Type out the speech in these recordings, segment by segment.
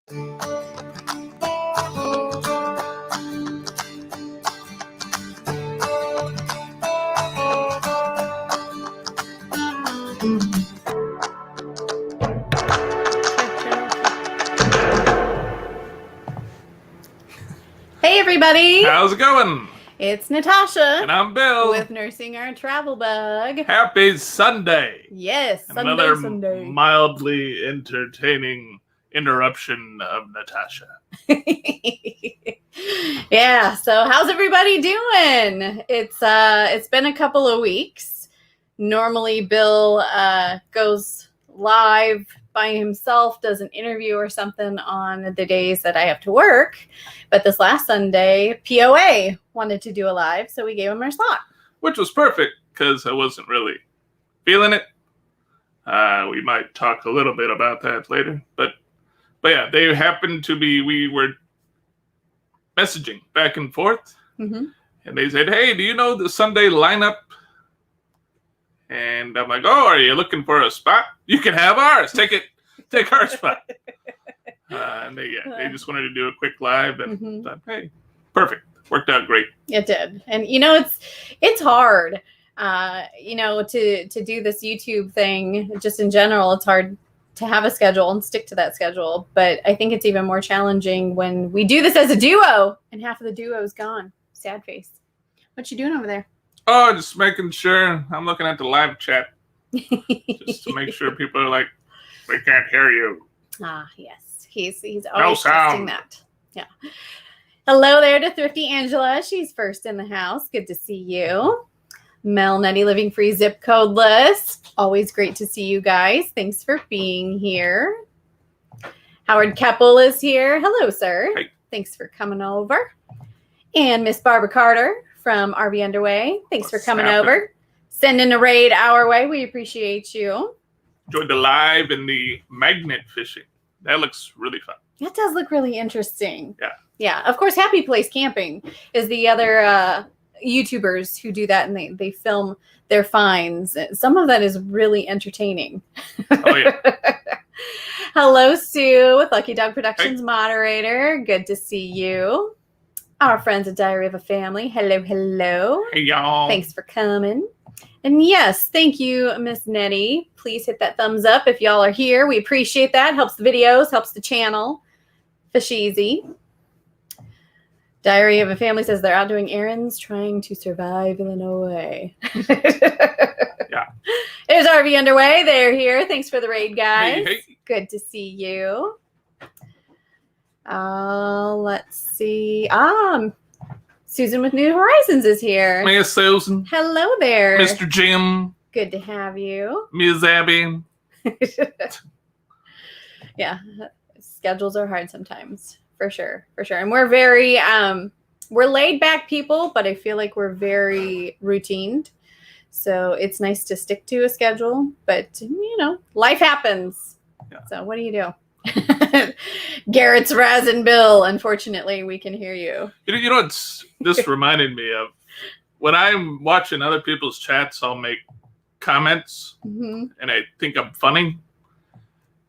Hey everybody! How's it going? It's Natasha. And I'm Bill. With Nursing Our Travel Bug. Happy Sunday! Yes, Another Sunday. mildly entertaining interruption of Natasha. Yeah, so how's everybody doing? It's been a couple of weeks. Normally Bill goes live by himself, does an interview or something on the days that I have to work. But this last Sunday, POA wanted to do a live, so we gave him our slot. Which was perfect, because I wasn't really feeling it. We might talk a little bit about that later. But yeah, they happened to be, we were messaging back and forth. Mm-hmm. And they said, hey, do you know the Sunday lineup? And I'm like, oh, are you looking for a spot? You can have ours. Take our spot. And they just wanted to do a quick live, and thought, hey, perfect. Worked out great. It did. And it's hard. To do this YouTube thing, just in general, it's hard to have a schedule and stick to that schedule. But I think it's even more challenging when we do this as a duo and half of the duo is gone. Sad face. What you doing over there? Oh, just making sure. I'm looking at the live chat just to make sure people are like, we can't hear you. Ah, yes. He's always testing that. Yeah. Hello there to Thrifty Angela. She's first in the house. Good to see you. Mel Nutty Living Free Zip Codeless. Always great to see you guys. Thanks for being here. Howard Keppel is here. Hello, sir. Hi. Thanks for coming over. And Miss Barbara Carter from RV Underway. Thanks for coming over. Sending a raid our way. We appreciate you. Enjoyed the live and the magnet fishing. That looks really fun. That does look really interesting. Yeah. Yeah. Of course, Happy Place Camping is the other YouTubers who do that, and they film their finds. Some of that is really entertaining. Oh, yeah. Hello, Sue, with Lucky Dog Productions moderator. Good to see you. Our friends at Diary of a Family. Hello, hello. Hey, y'all. Thanks for coming. And yes, thank you, Miss Nettie. Please hit that thumbs up if y'all are here. We appreciate that. Helps the videos, helps the channel. Fish easy. Diary of a Family says they're out doing errands, trying to survive Illinois. Yeah. There's RV Underway. They're here. Thanks for the raid, guys. Hey. Good to see you. Let's see. Susan with New Horizons is here. Miss Susan. Hello there. Mr. Jim. Good to have you. Ms. Abby. Yeah. Schedules are hard sometimes. For sure. And we're very, we're laid back people, but I feel like we're very routined. So it's nice to stick to a schedule, but life happens. Yeah. So what do you do? Garrett's Raz and Bill. Unfortunately, we can hear you. You know, this reminded me of when I'm watching other people's chats, I'll make comments and I think I'm funny.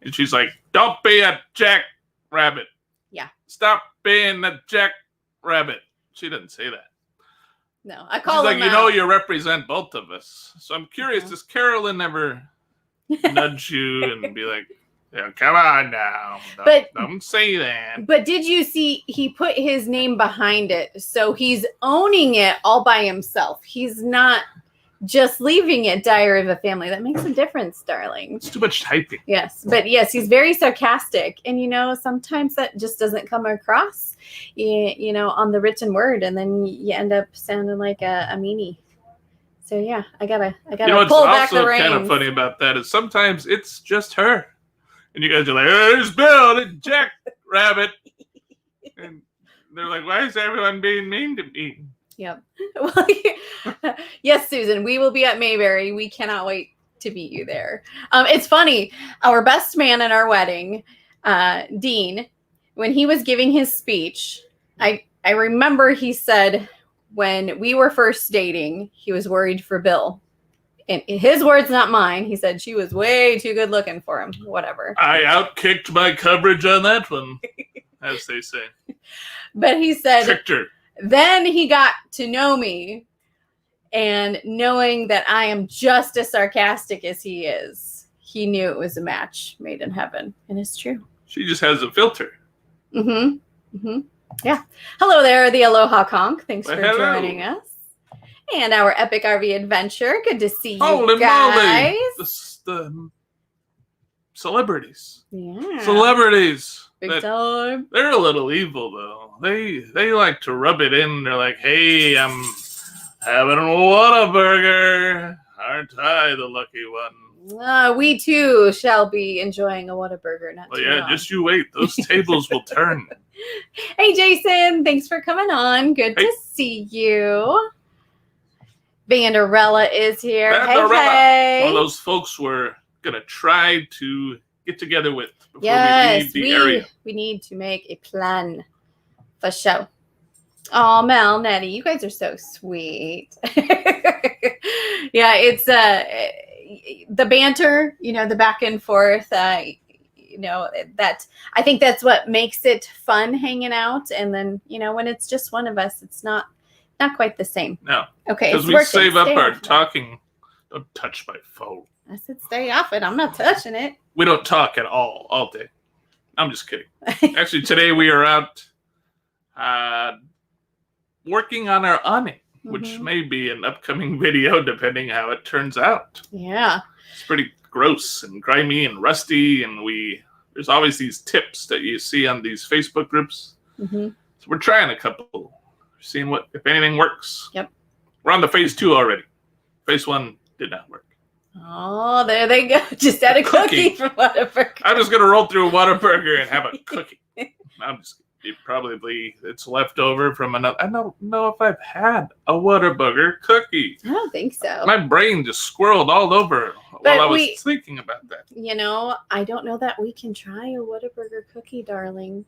And she's like, don't be a jackrabbit. Yeah. Stop being a jackrabbit. She doesn't say that. No, I call She's them like, out. you represent both of us. So I'm curious, does Carolyn ever nudge you and be like, yeah, come on now. Don't say that. But did you see he put his name behind it? So he's owning it all by himself. He's not just leaving it Diary of a Family. That makes a difference, darling. It's too much typing. Yes. But yes, he's very sarcastic. And, sometimes that just doesn't come across, on the written word. And then you end up sounding like a meanie. So, yeah, I gotta pull back the reins. What's also kind of funny about that is sometimes it's just her. And you guys are like, oh, there's Bill, the jackrabbit. And they're like, why is everyone being mean to me? Yep. Well, yes, Susan, we will be at Mayberry. We cannot wait to meet you there. It's funny. Our best man at our wedding, Dean, when he was giving his speech, I remember he said when we were first dating, he was worried for Bill. in his words, not mine, he said she was way too good looking for him. Whatever. I outkicked my coverage on that one, as they say. But he said, Tricked her. then he got to know me, and knowing that I am just as sarcastic as he is, he knew it was a match made in heaven. And it's true. She just has a filter. Yeah. Hello there, the Aloha Conch. Thanks for Hello. joining us. And our epic RV adventure. Good to see you Holy guys. moly! The celebrities. Yeah. Celebrities. Big time. They're a little evil, though. They like to rub it in. They're like, hey, I'm having a Whataburger. Aren't I the lucky one? We too shall be enjoying a Whataburger. Not Well, too yeah, long. just you wait. Those tables will turn. Hey, Jason. Thanks for coming on. Good Hey. to see you. Vanderella is here. Vanderella. Hey. One of those folks we're going to try to get together with before we Yes, leave the area. we need to make a plan for show. Oh, Mel, Nettie, you guys are so sweet. Yeah, it's the banter, the back and forth, that I think that's what makes it fun hanging out. And then, when it's just one of us, it's not quite the same. No. Okay, Because it's we working. save up Stay our off it. talking. Don't touch my phone. I said stay off it. I'm not touching it. We don't talk at all day. I'm just kidding. Actually, today we are out working on our awning, which may be an upcoming video depending how it turns out. Yeah. It's pretty gross and grimy and rusty, and there's always these tips that you see on these Facebook groups. So we're trying a couple, seeing if anything works. Yep. We're on the phase 2 already. Phase 1 did not work. Oh, there they go. Just had a cookie from Whataburger. I'm just gonna roll through a Whataburger and have a cookie. I'm just it's left over from another. I don't know if I've had a Whataburger cookie. I don't think so. My brain just squirreled all over while I was thinking about that. I don't know that we can try a Whataburger cookie, darling.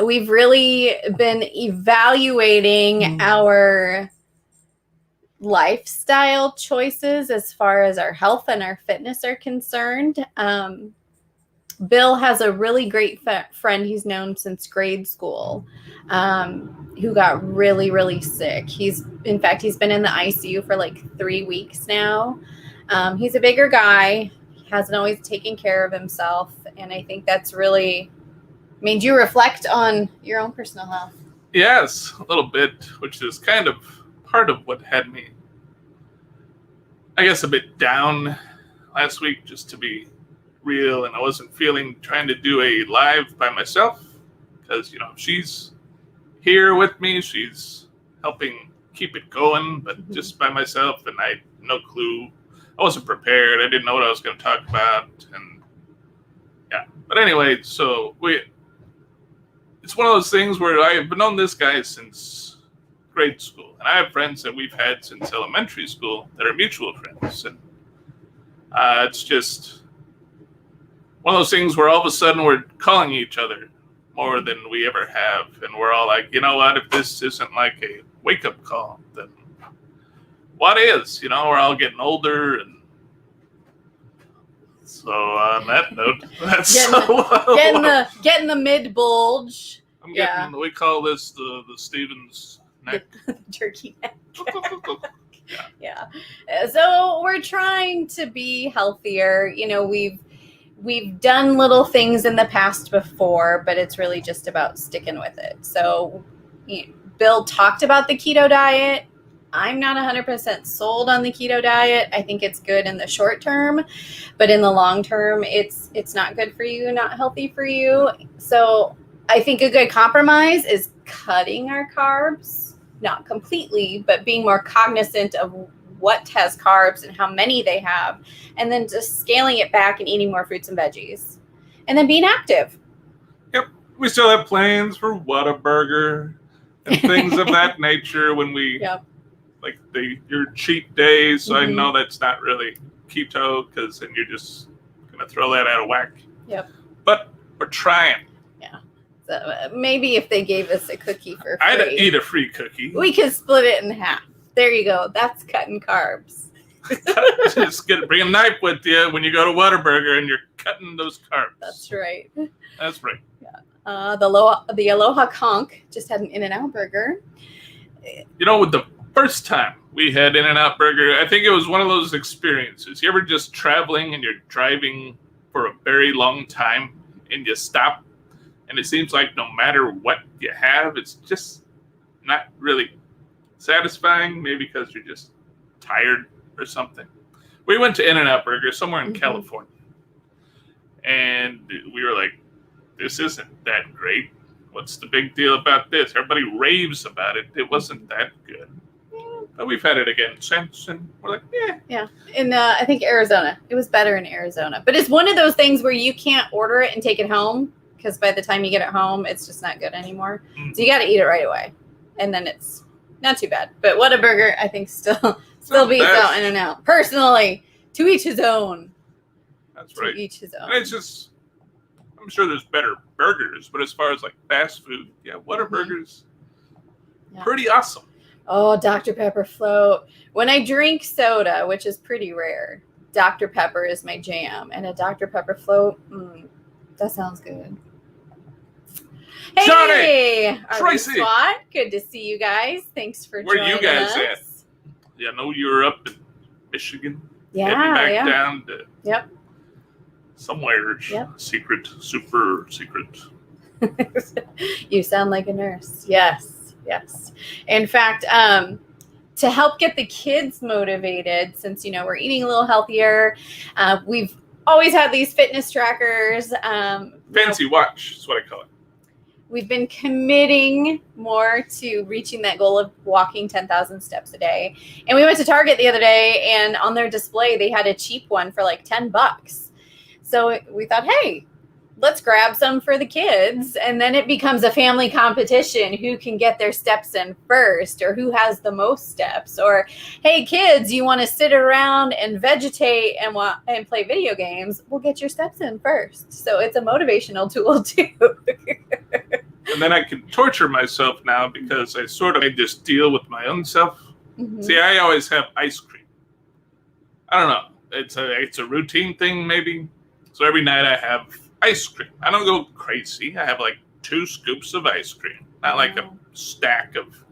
We've really been evaluating our lifestyle choices as far as our health and our fitness are concerned. Bill has a really great friend he's known since grade school, who got really, really sick. He's been in the ICU for like 3 weeks now. He's a bigger guy. He hasn't always taken care of himself. And I think that's really made you reflect on your own personal health. Yes, a little bit, which is kind of part of what had me, I guess, a bit down last week, just to be real. And I wasn't trying to do a live by myself because, she's here with me. She's helping keep it going, but just by myself, and I had no clue. I wasn't prepared. I didn't know what I was going to talk about. And yeah, but anyway, so it's one of those things where I've known this guy since grade school, and I have friends that we've had since elementary school that are mutual friends, and it's just one of those things where all of a sudden we're calling each other more than we ever have, and we're all like, you know what, if this isn't like a wake-up call, then what is? We're all getting older, and so on that note, that's getting the mid bulge. We call this the Stevens neck. The turkey neck. Yeah. So we're trying to be healthier. We've done little things in the past before, but it's really just about sticking with it. So Bill talked about the keto diet. I'm not 100% sold on the keto diet. I think it's good in the short term, but in the long term, it's not good for you, not healthy for you. So I think a good compromise is cutting our carbs, not completely, but being more cognizant of what has carbs and how many they have, and then just scaling it back and eating more fruits and veggies, and then being active. Yep. We still have plans for Whataburger and things of that nature when we... Yep. Like your cheat days, so I know that's not really keto, because then you're just gonna throw that out of whack. Yep. But we're trying. Yeah. So maybe if they gave us a cookie for free, I'd eat a free cookie. we could split it in half. There you go. That's cutting carbs. Just bring a knife with you when you go to Whataburger and you're cutting those carbs. That's right. That's right. The Aloha Conch just had an In-N-Out burger. You know, with the first time we had In-N-Out Burger, I think it was one of those experiences. You ever just traveling and you're driving for a very long time and you stop and it seems like no matter what you have, it's just not really satisfying, maybe because you're just tired or something. We went to In-N-Out Burger somewhere in California, and we were like, this isn't that great. What's the big deal about this? Everybody raves about it. It wasn't that good. But we've had it again since, and we're like, yeah. Yeah. In, I think, Arizona. It was better in Arizona. But it's one of those things where you can't order it and take it home, because by the time you get it home, it's just not good anymore. So you got to eat it right away. And then it's not too bad. But Whataburger, I think, still beats out In-N-Out. Personally, to each his own. That's right. To each his own. And it's just, I'm sure there's better burgers, but as far as like fast food, yeah, Whataburger's pretty awesome. Oh, Dr. Pepper float. When I drink soda, which is pretty rare, Dr. Pepper is my jam. And a Dr. Pepper float, that sounds good. Hey, Tracy, SWAT. Good to see you guys. Thanks for joining us. Where you guys at? Yeah, I know you were up in Michigan. Yeah, heading back down to somewhere secret, super secret. You sound like a nurse. Yes. In fact, to help get the kids motivated, since, we're eating a little healthier, we've always had these fitness trackers. Fancy watch is what I call it. We've been committing more to reaching that goal of walking 10,000 steps a day. And we went to Target the other day, and on their display, they had a cheap one for like $10. So we thought, hey, let's grab some for the kids. And then it becomes a family competition. Who can get their steps in first, or who has the most steps? Or, hey, kids, you want to sit around and vegetate and play video games? We'll get your steps in first. So it's a motivational tool too. And then I can torture myself now because I sort of made this deal with my own self. See, I always have ice cream. I don't know. It's a routine thing, maybe. So every night I have ice cream. I don't go crazy. I have like 2 scoops of ice cream, not like a stack of.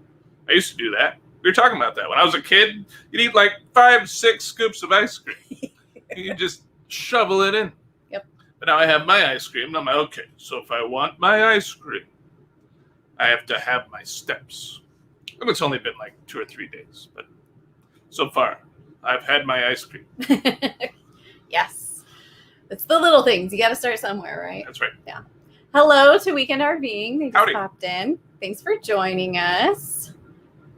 I used to do that. We were talking about that when I was a kid. You'd eat like 5-6 scoops of ice cream. You just shovel it in. Yep. But now I have my ice cream, and I'm like, okay. So if I want my ice cream, I have to have my steps. And it's only been like 2 or 3 days, but so far I've had my ice cream. Yes. It's the little things. You got to start somewhere, right? That's right. Yeah. Hello to Weekend RVing. They just Howdy. popped in. Thanks for joining us.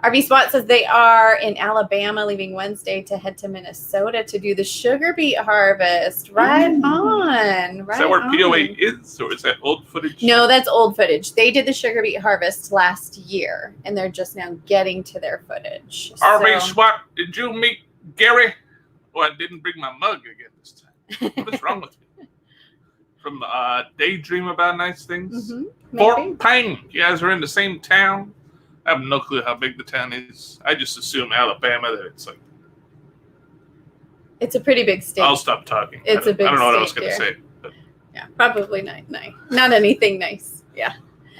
RV Spot says they are in Alabama, leaving Wednesday to head to Minnesota to do the sugar beet harvest. Right on. Right. Is that where on. POA is, or is that old footage? No, that's old footage. They did the sugar beet harvest last year, and they're just now getting to their footage. RV SWAT, did you meet Gary? Oh, I didn't bring my mug again this time. What is wrong with me? From Daydream About Nice Things? Fulltime. You guys are in the same town? I have no clue how big the town is. I just assume Alabama that it's like. It's a pretty big state. I'll stop talking. It's a big state. I don't know what I was going to say. But. Yeah, probably not anything nice. Yeah.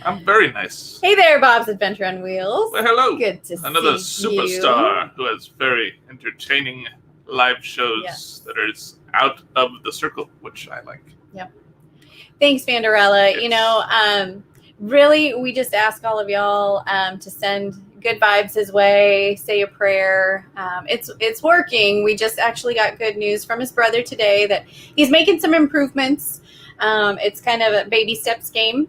I'm very nice. Hey there, Bob's Adventure on Wheels. Well, hello. Good to see Another superstar who has very entertaining live shows that are out of the circle, which I like. Yep. Thanks, Vanderella. Yes. Really, we just ask all of y'all to send good vibes his way, say a prayer. It's working. We just actually got good news from his brother today that he's making some improvements. It's kind of a baby steps game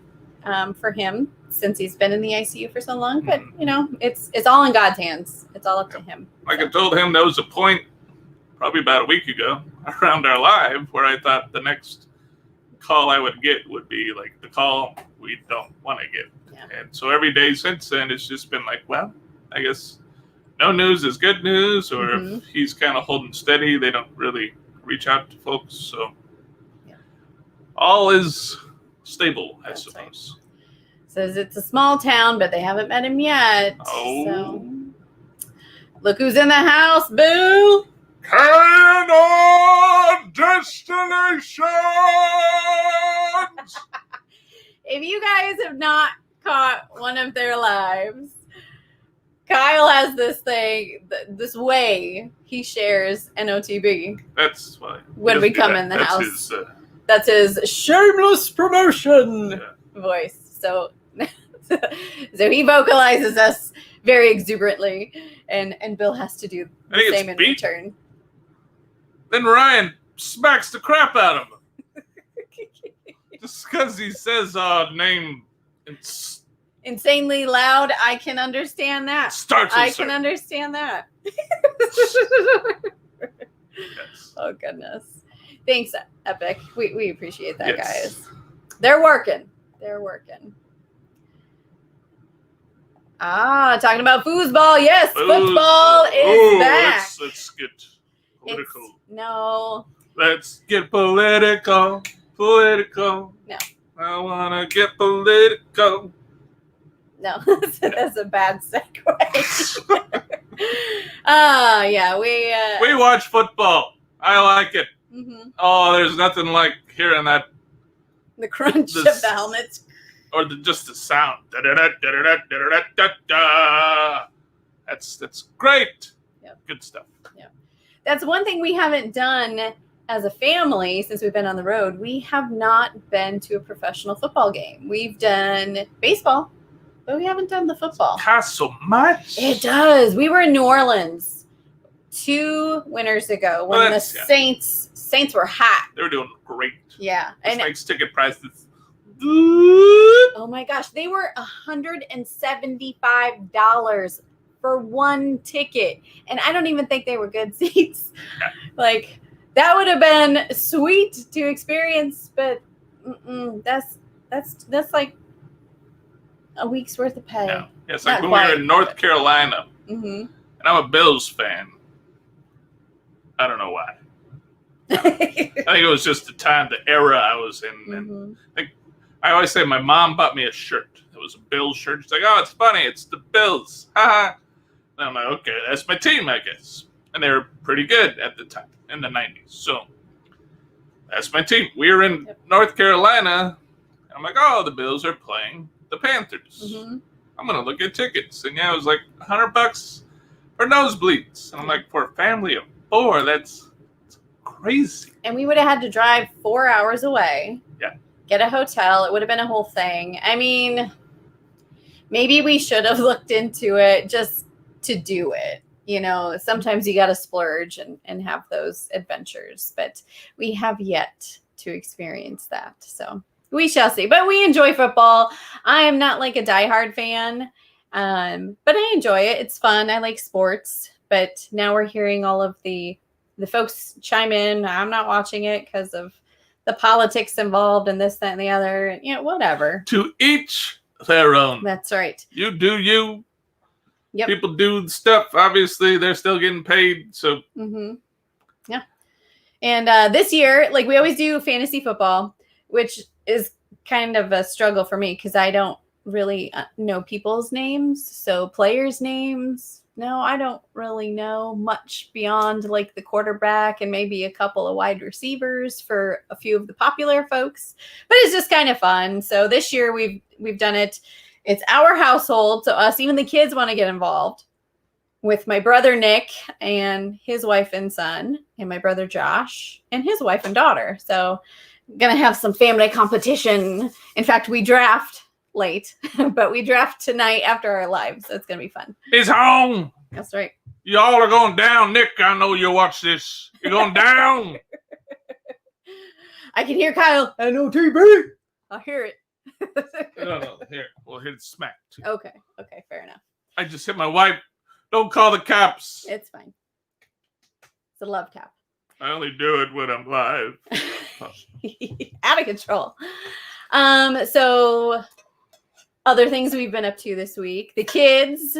for him since he's been in the ICU for so long. But, it's all in God's hands. It's all up to him. Like I told him, there was a point probably about a week ago around our live where I thought the next call I would get would be like the call we don't want to get. Yeah. And so every day since then, it's just been like, well, I guess no news is good news, or if he's kind of holding steady, they don't really reach out to folks. So all is stable, I suppose. Right. Says it's a small town, but they haven't met him yet. Oh. So. Look who's in the house, boo! Carrying on destinations. If you guys have not caught one of their lives, Kyle has this thing, this way he shares NOTB. That's why. When we come in the That's house. That's his shameless promotion voice. So he vocalizes us very exuberantly, and Bill has to do the same in return. Then Ryan smacks the crap out of him. Just because he says name insanely loud. I can understand that. I can understand that. Yes. Oh, goodness. Thanks, Epic. We appreciate that, guys. They're working. Talking about foosball. Yes, football is back. Let's get political. Let's get political. No. I want to get political. No, that's a bad segue. We watch football. I like it. Mm-hmm. Oh, there's nothing like hearing that. The crunch of the helmets. Or just the sound. That's great. Yep. Good stuff. Yeah. That's one thing we haven't done as a family since we've been on the road. We have not been to a professional football game. We've done baseball, but we haven't done the football. It costs so much. It does. We were in New Orleans 2 winters ago when the Saints were hot. They were doing great. Yeah. This makes ticket prices. Oh my gosh. They were $175 for one ticket. And I don't even think they were good seats. Yeah. Like, that would have been sweet to experience, but that's like a week's worth of pay. No. Yeah, it's like when we were in North Carolina, and I'm a Bills fan. I don't know why. I think it was just the time, the era I was in. And I always say my mom bought me a shirt. It was a Bills shirt. She's like, "Oh, it's funny. It's the Bills." And I'm like, "Okay, that's my team, I guess." And they were pretty good at the time in the 90s. So that's my team. We were in North Carolina. I'm like, "Oh, the Bills are playing the Panthers. I'm going to look at tickets." And yeah, it was like $100 for nosebleeds. And I'm like, for a family of 4, that's crazy. And we would have had to drive 4 hours away. Yeah. Get a hotel. It would have been a whole thing. I mean, maybe we should have looked into it just to do it. You know, sometimes you got to splurge and have those adventures. But we have yet to experience that. So we shall see. But we enjoy football. I am not like a diehard fan, but I enjoy it. It's fun. I like sports. But now we're hearing all of the folks chime in. I'm not watching it because of the politics involved and this, that, and the other. And, you know, whatever. To each their own. That's right. You do you. Yep. People do stuff. Obviously, they're still getting paid. So. Yeah. And this year, like we always do fantasy football, which is kind of a struggle for me because I don't really know people's names. So players' names, no, I don't really know much beyond like the quarterback and maybe a couple of wide receivers for a few of the popular folks. But it's just kind of fun. So this year we've done it. It's our household. So us, even the kids want to get involved with my brother, Nick, and his wife and son, and my brother, Josh, and his wife and daughter. So going to have some family competition. In fact, we draft late, but we draft tonight after our live. So it's going to be fun. It's home. That's right. Y'all are going down. Nick, I know you watch this. You're going down. I can hear Kyle. NOTB. I'll hear it. No. Here. We'll hit it smack. Too. Okay, fair enough. I just hit my wife. Don't call the cops. It's fine. It's a love tap. I only do it when I'm live. Out of control. So other things we've been up to this week. The kids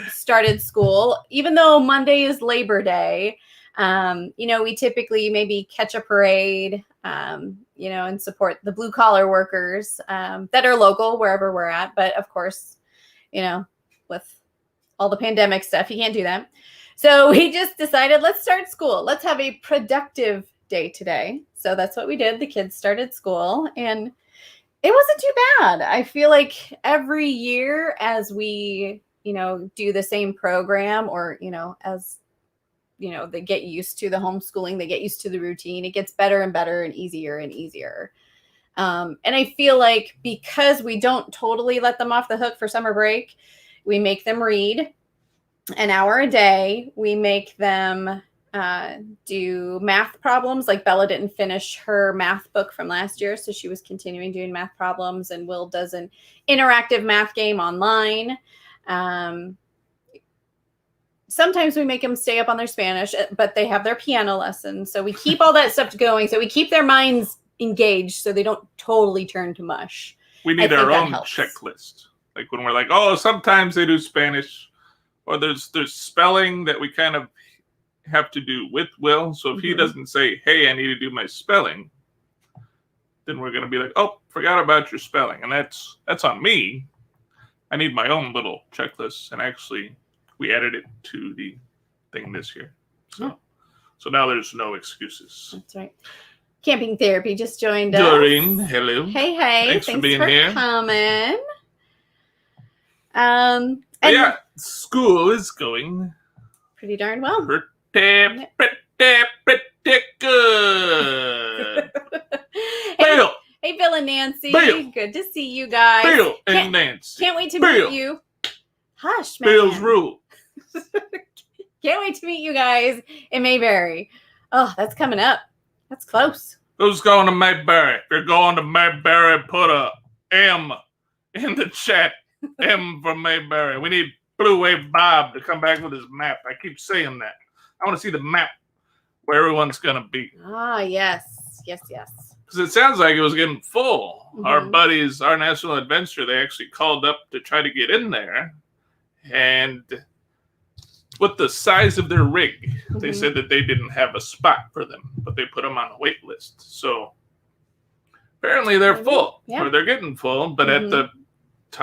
started school. Even though Monday is Labor Day, we typically maybe catch a parade, and support the blue collar workers that are local wherever we're at. But of course, with all the pandemic stuff, you can't do that. So we just decided, let's start school. Let's have a productive day today. So that's what we did. The kids started school, and it wasn't too bad. I feel like every year as we, do the same program, or, as, they get used to the homeschooling, they get used to the routine, it gets better and better and easier and easier. And I feel like because we don't totally let them off the hook for summer break, we make them read an hour a day. We make them do math problems. Like Bella didn't finish her math book from last year, so she was continuing doing math problems, and Will does an interactive math game online. Sometimes we make them stay up on their Spanish, but they have their piano lessons. So we keep all that stuff going. So we keep their minds engaged so they don't totally turn to mush. We need our own checklist. Like when we're like, oh, sometimes they do Spanish, or there's spelling that we kind of have to do with Will. So if he doesn't say, hey, I need to do my spelling, then we're going to be like, oh, forgot about your spelling. And that's on me. I need my own little checklist. And actually, we added it to the thing this year. So now there's no excuses. That's right. Camping Therapy just joined us. Doreen, hello. Hey. Thanks for being here. Coming. Yeah, school is going pretty darn well. Pretty good. Hey, Bill and Nancy. Bill. Good to see you guys. Bill and Nancy. Can't wait to meet you. Hush, man. Bill's rule. Can't wait to meet you guys in Mayberry. Oh, that's coming up. That's close. Who's going to Mayberry? If you're going to Mayberry, put a M in the chat. M for Mayberry. We need Blue Wave Bob to come back with his map. I keep saying that. I want to see the map where everyone's going to be. Ah, yes. Because it sounds like it was getting full. Our buddies, our National Adventure, they actually called up to try to get in there. And with the size of their rig, they said that they didn't have a spot for them, but they put them on a wait list. So apparently they're full, or they're getting full. But at the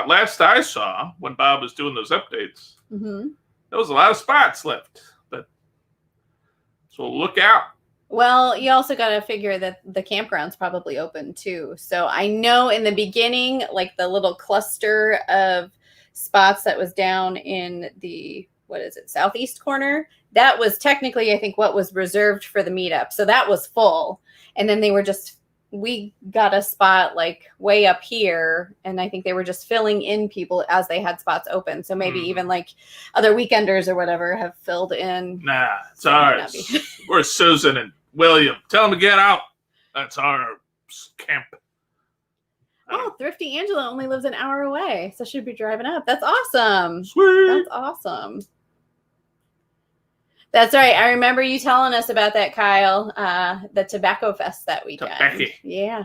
last I saw, when Bob was doing those updates, there was a lot of spots left. So look out. Well, you also got to figure that the campground's probably open too. So I know in the beginning, like the little cluster of spots that was down in the, southeast corner, that was technically, I think, what was reserved for the meetup. So that was full. And then we got a spot like way up here, and I think they were just filling in people as they had spots open. So maybe even like other weekenders or whatever have filled in. Nah, it's ours. We're Susan and William. Tell them to get out. That's our camp. Oh, Thrifty Angela only lives an hour away, so she'd be driving up. That's awesome. Sweet. That's awesome. That's right. I remember you telling us about that, Kyle, the Tobacco Fest that weekend. Tobacco. Yeah.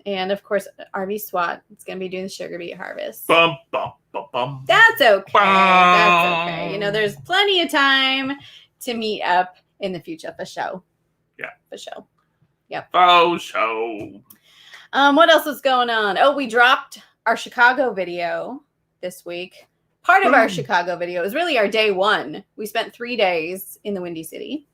And, of course, RV SWAT is going to be doing the sugar beet harvest. Bum, bum, bum, bum. That's okay. Bum. That's okay. There's plenty of time to meet up in the future for show. Yeah. For show. Yep. For show. What else is going on? Oh, we dropped our Chicago video this week. Part of our Chicago video is really our day one. We spent 3 days in the Windy City,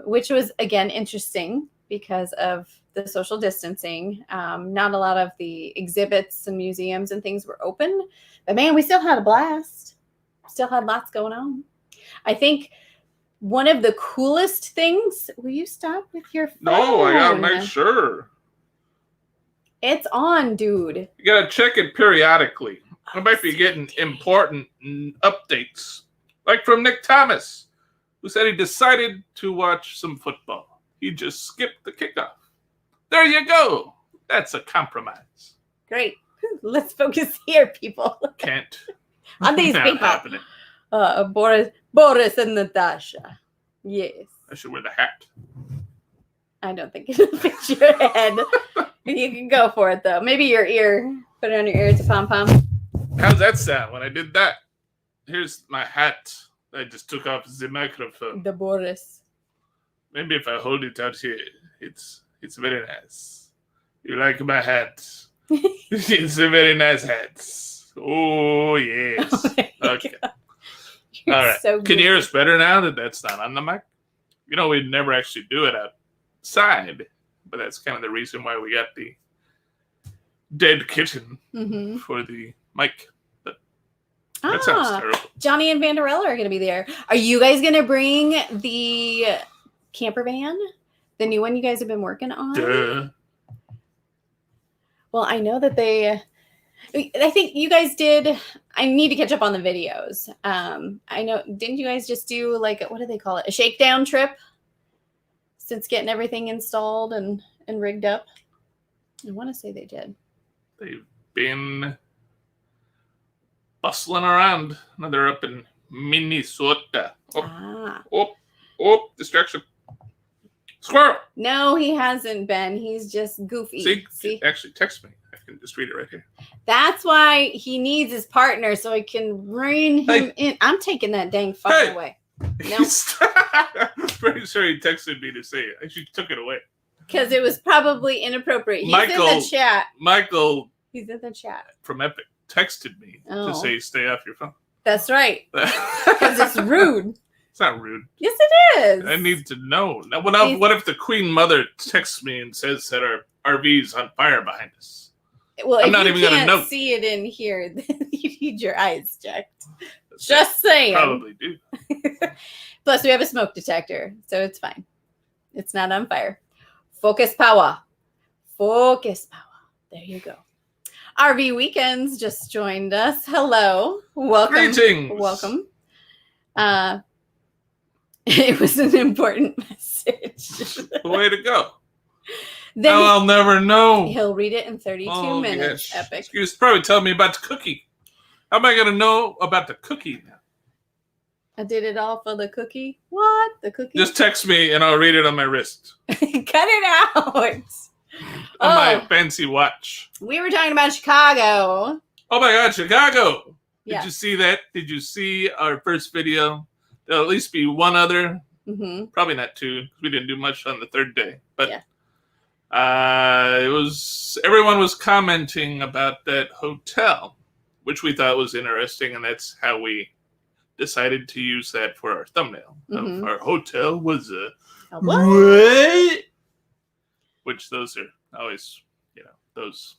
which was, again, interesting because of the social distancing. Not a lot of the exhibits and museums and things were open. But, man, we still had a blast. Still had lots going on. I think one of the coolest things... Will you stop with your phone? No, I got to make sure. It's on, dude. You got to check it periodically. I might be getting important updates, like from Nick Thomas, who said he decided to watch some football. He just skipped the kickoff. There you go. That's a compromise. Great. Let's focus here, people. Can't. On these Not people. happening. Boris and Natasha. Yes. I should wear the hat. I don't think it'll fit your head. You can go for it, though. Maybe your ear. Put it on your ear. It's a pom-pom. How's that sound when I did that? Here's my hat. I just took off the microphone. The Boris. Maybe if I hold it out here, it's very nice. You like my hat? It's a very nice hat. Oh, yes. Oh okay. God. You're All right. so Can you hear goofy. us better now that that's not on the mic? You know, we'd never actually do it outside, but that's kind of the reason why we got the dead kitten Mm-hmm. for the mic. But that sounds terrible. Johnny and Vanderella are going to be there. Are you guys going to bring the camper van? The new one you guys have been working on? Duh. Well, I know that I think you guys did. I need to catch up on the videos. I know, didn't you guys just do like, what do they call it? A shakedown trip? Since getting everything installed and rigged up? I want to say they did. They've been bustling around. Now they're up in Minnesota. Oh, distraction. Squirrel. No, he hasn't been. He's just goofy. See? Actually, text me. I can just read it right here. That's why he needs his partner so he can rein him in. I'm taking that dang phone away. No. I'm pretty sure he texted me to say it. I actually took it away. Because it was probably inappropriate. He's in the chat. Michael. He's in the chat. From Epic texted me to say stay off your phone. That's right. Because it's rude. It's not rude. Yes, it is. I need to know. Now, what if the Queen Mother texts me and says that our RV's on fire behind us? Well, I'm not even going to know. See it in here, then you need your eyes checked. Just saying. Probably do. Plus, we have a smoke detector, so it's fine. It's not on fire. Focus power. Focus power. There you go. RV Weekends just joined us. Hello. Welcome. Greetings. Welcome. It was an important message. Way to go. Then I'll never know. He'll read it in 32 minutes. Yes. Epic. Excuse, probably tell me about the cookie. How am I going to know about the cookie now? I did it all for the cookie. What? The cookie? Just text me and I'll read it on my wrist. Cut it out. On my fancy watch. We were talking about Chicago. Oh my God, Chicago. Yeah. Did you see that? Did you see our first video? There'll at least be one other. Mm-hmm. Probably not two, because we didn't do much on the third day. But yeah. Everyone was commenting about that hotel, which we thought was interesting, and that's how we decided to use that for our thumbnail. Mm-hmm. Our hotel was a what? Which those are always, those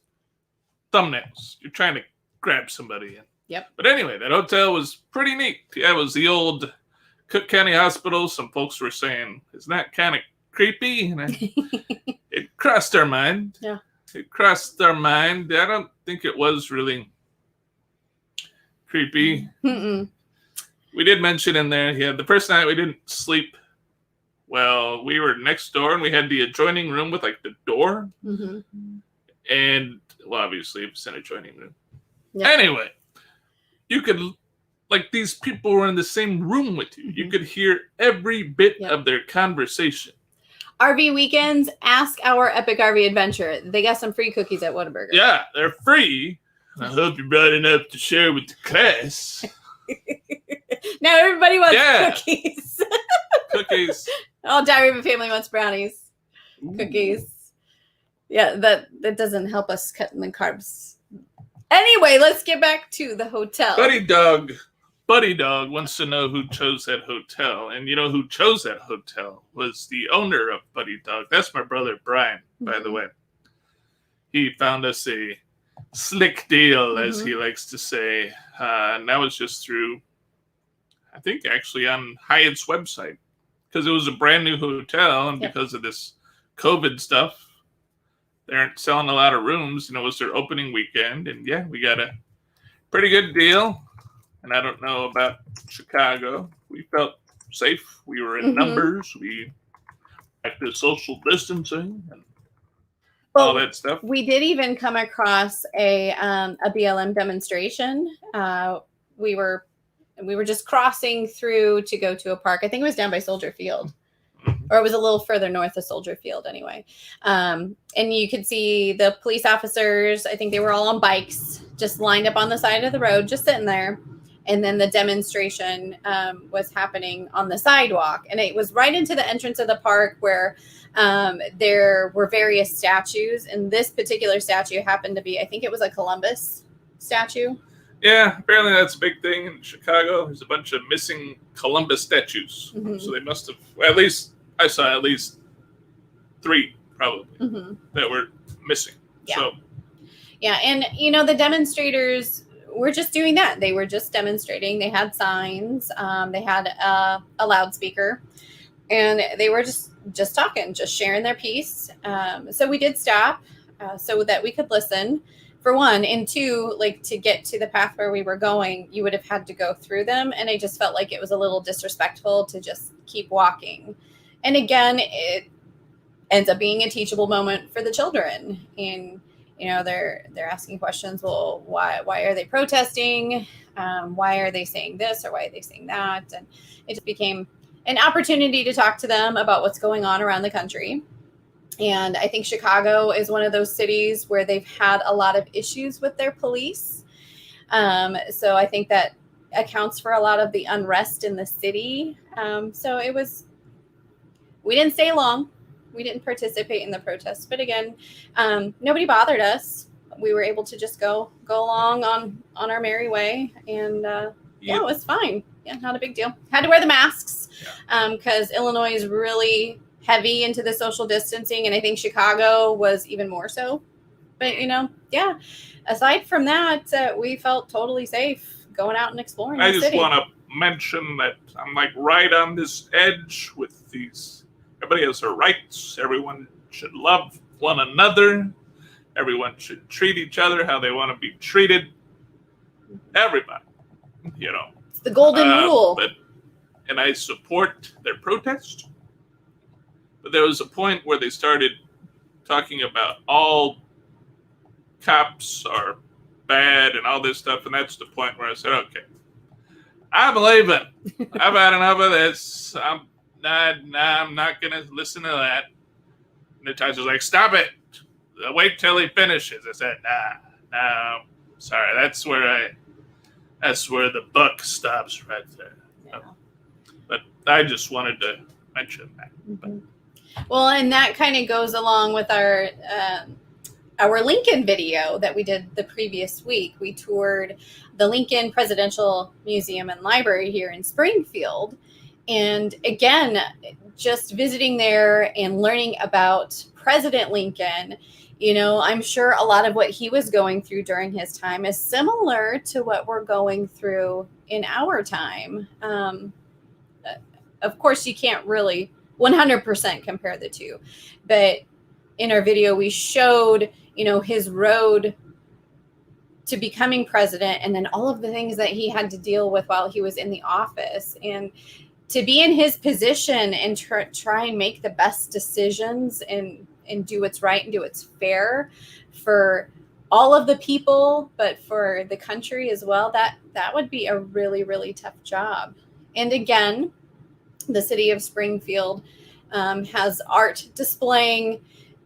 thumbnails. You're trying to grab somebody in. Yep. But anyway, that hotel was pretty neat. Yeah, it was the old Cook County Hospital. Some folks were saying, isn't that kind of creepy? And it crossed our mind. Yeah. It crossed our mind. I don't think it was really creepy. Mm-mm. We did mention in there, the first night we didn't sleep well. We were next door and we had the adjoining room with like the door. Mm-hmm. And, well, obviously it's an adjoining room. Yep. Anyway, you could, like, these people were in the same room with you. Mm-hmm. You could hear every bit of their conversation. RV Weekends, ask our Epic RV Adventure. They got some free cookies at Whataburger. Yeah, they're free. I hope you brought enough to share with the class. Now everybody wants cookies. Cookies. Oh, Diary of a Family wants brownies. Ooh. Cookies. Yeah, that doesn't help us cut in the carbs. Anyway, let's get back to the hotel. Buddy Dog wants to know who chose that hotel. And you know who chose that hotel was the owner of Buddy Dog. That's my brother, Brian, by the way. He found us a slick deal, as he likes to say. And that was just through, I think, actually on Hyatt's website. Because it was a brand new hotel. And because of this COVID stuff, they aren't selling a lot of rooms. It was their opening weekend. And yeah, we got a pretty good deal. And I don't know about Chicago. We felt safe. We were in numbers. We practiced social distancing and all that stuff. We did even come across a BLM demonstration. We were just crossing through to go to a park. I think it was down by Soldier Field. Or it was a little further north of Soldier Field anyway. And you could see the police officers. I think they were all on bikes, just lined up on the side of the road, just sitting there. And then the demonstration was happening on the sidewalk. And it was right into the entrance of the park where there were various statues. And this particular statue happened to be, I think it was a Columbus statue. Yeah, apparently that's a big thing in Chicago. There's a bunch of missing Columbus statues. Mhm. So they must have, well, at least, I saw at least 3 probably that were missing. Yeah. So, yeah, and the demonstrators were just doing that. They were just demonstrating. They had signs. They had a loudspeaker, and they were just talking, just sharing their piece. So we did stop so that we could listen. For one, and two, like to get to the path where we were going, you would have had to go through them, and I just felt like it was a little disrespectful to just keep walking. And again, it ends up being a teachable moment for the children, and they're asking questions. Well, why are they protesting? Why are they saying this, or why are they saying that? And it just became an opportunity to talk to them about what's going on around the country. And I think Chicago is one of those cities where they've had a lot of issues with their police. So I think that accounts for a lot of the unrest in the city. So we didn't stay long. We didn't participate in the protest. But again, nobody bothered us. We were able to just go along on our merry way. And it was fine. Yeah, not a big deal. Had to wear the masks because Illinois is really heavy into the social distancing, and I think Chicago was even more so. But aside from that, we felt totally safe going out and exploring. I the just city. want to mention that I'm like right on this edge with these. Everybody has their rights. Everyone should love one another. Everyone should treat each other how they want to be treated. Everybody, It's the golden rule. And I support their protest. But there was a point where they started talking about all cops are bad and all this stuff, and that's the point where I said, okay, I'm leaving. I've had enough of this. I'm not going to listen to that. And the judge was like, stop it. Wait till he finishes. I said, no, sorry. That's where the buck stops right there. Yeah. But I just wanted to mention that. Mm-hmm. Well, and that kind of goes along with our Lincoln video that we did the previous week. We toured the Lincoln Presidential Museum and Library here in Springfield. And again, just visiting there and learning about President Lincoln, I'm sure a lot of what he was going through during his time is similar to what we're going through in our time. Of course, you can't really 100% compare the two. But in our video, we showed, his road to becoming president, and then all of the things that he had to deal with while he was in the office. And to be in his position and try and make the best decisions and do what's right and do what's fair for all of the people, but for the country as well, that would be a really, really tough job. And again, the city of Springfield has art displaying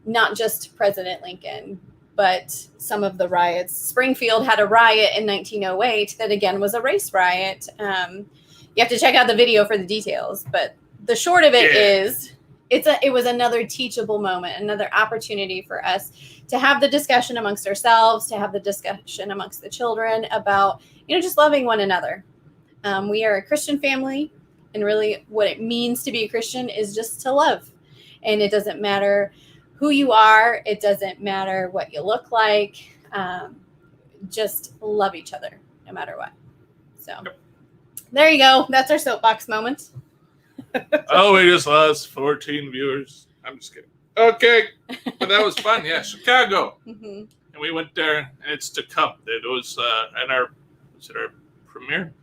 not just President Lincoln, but some of the riots. Springfield had a riot in 1908 that again was a race riot. You have to check out the video for the details, but the short of it is it was another teachable moment, another opportunity for us to have the discussion amongst ourselves, to have the discussion amongst the children about, just loving one another. We are a Christian family, and really what it means to be a Christian is just to love. And it doesn't matter who you are. It doesn't matter what you look like. Just love each other no matter what. So there you go. That's our soapbox moment. Oh, we just lost 14 viewers. I'm just kidding. Okay. But that was fun. Yeah, Chicago. Mm-hmm. And we went there, and it's to come. It was our premiere?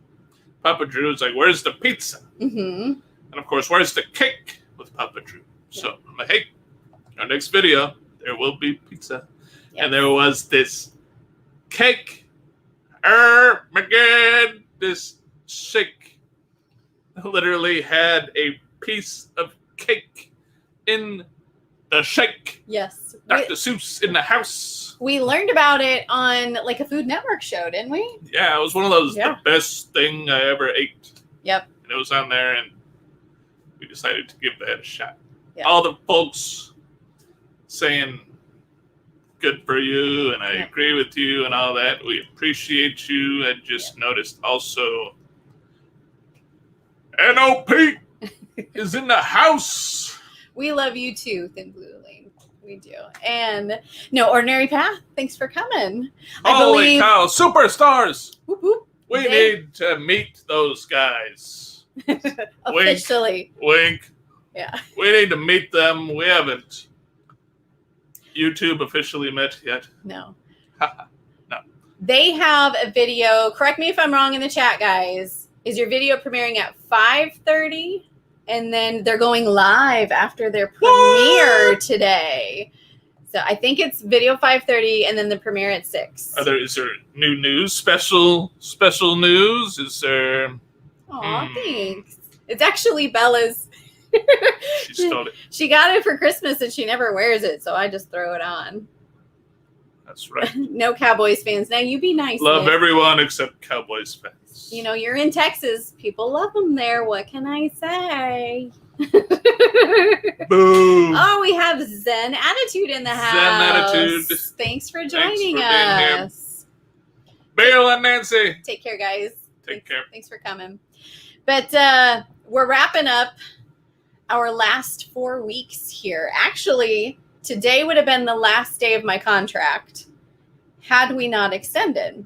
Papa Drew was like, where's the pizza? Mm-hmm. And of course, where's the cake with Papa Drew? So I'm like, hey, our next video, there will be pizza. Yes. And there was this cake. My God, this shake literally had a piece of cake in the shake. Yes. Dr. Seuss in the house. We learned about it on like a Food Network show, didn't we? Yeah, it was one of those, the best thing I ever ate. Yep. And it was on there, and we decided to give that a shot. Yep. All the folks saying good for you, and I agree with you and all that. We appreciate you. I just noticed also NOP is in the house. We love you too, Thin Blue Lane. We do. And no, Ordinary Path, thanks for coming. Holy cow, superstars! Whoop, whoop, We need to meet those guys. officially. Wink. Yeah. We need to meet them. We haven't YouTube officially met yet. No. No. They have a video. Correct me if I'm wrong in the chat, guys. Is your video premiering at 5:30? And then they're going live after their premiere today. So I think it's video 5:30 and then the premiere at 6. Is there new news? Special news? Is there? Aw, thanks. It's actually Bella's. She stole it. She got it for Christmas and she never wears it, so I just throw it on. That's right. No Cowboys fans. Now you be nice. Love Nick. everyone except Cowboys fans. You know, you're in Texas. People love them there. What can I say? Boo. Oh, we have Zen Attitude in the house. Zen Attitude. Thanks for joining being us. Bill and Nancy. Take care, guys. Take care. Thanks for coming. But we're wrapping up our last 4 weeks here. Actually, today would have been the last day of my contract had we not extended.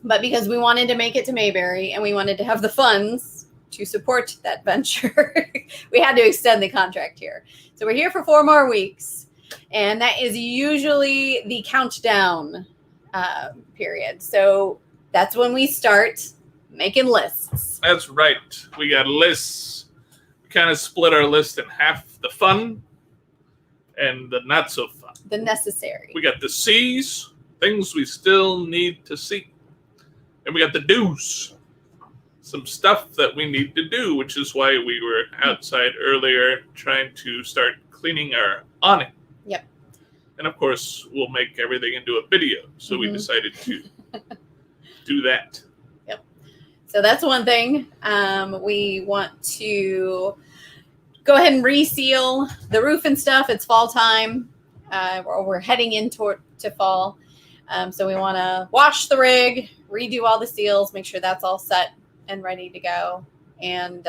But because we wanted to make it to Mayberry and we wanted to have the funds to support that venture, we had to extend the contract here. So we're here for 4 more weeks. And that is usually the countdown period. So that's when we start making lists. That's right. We got lists. We kind of split our list in half: the fun and the not so fun. The necessary. We got the C's, things we still need to see. And we got the do's, some stuff that we need to do, which is why we were outside earlier trying to start cleaning our awning. Yep. And of course, we'll make everything into a video. So we decided to do that. Yep. So that's one thing. We want to go ahead and reseal the roof and stuff. It's fall time. We're heading into fall. So we want to wash the rig, redo all the seals, make sure that's all set and ready to go. And